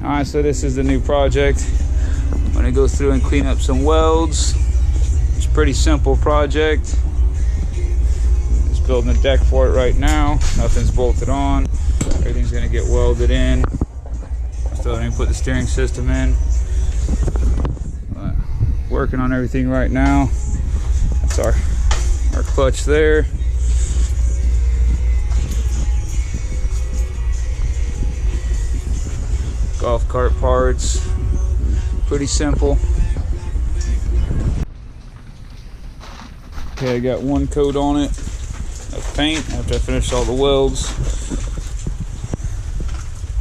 Alright, so this is the new project. I'm gonna go through and clean up some welds. It's a pretty simple project. Just building a deck for it right now. Nothing's bolted on. Everything's gonna get welded in. Still didn't put the steering system in. Working on everything right now. That's our clutch there. Golf cart parts. Pretty simple. Okay, I got one coat on it of paint after I finished all the welds.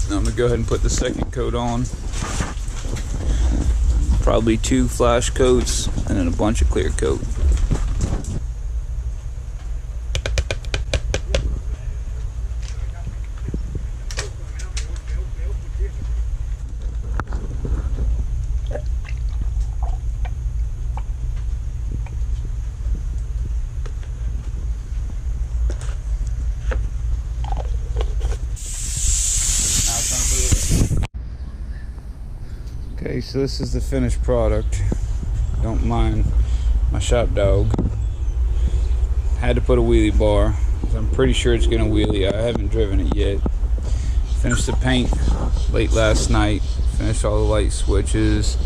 Now I'm gonna go ahead and put the second coat on. Probably 2 flash coats and then a bunch of clear coat. Okay, so this is the finished product. Don't mind my shop dog. Had to put a wheelie bar. I'm pretty sure it's gonna wheelie. I haven't driven it yet. Finished the paint late last night. Finished all the light switches.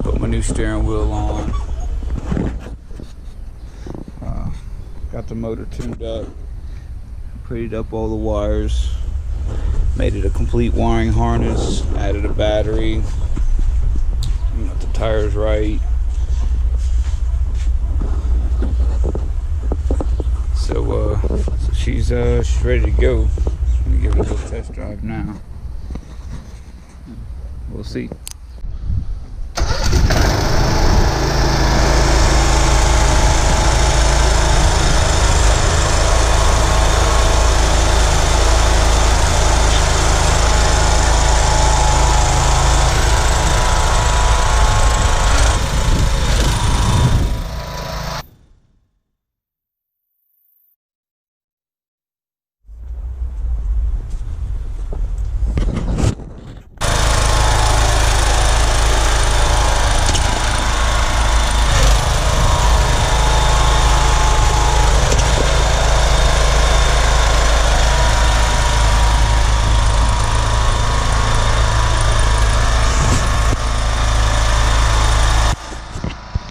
Put my new steering wheel on. Got the motor tuned up. Prettied up all the wires. Made it a complete wiring harness. Added a battery. Got the tires right. So she's ready to go. I'm gonna give it a little test drive now. We'll see.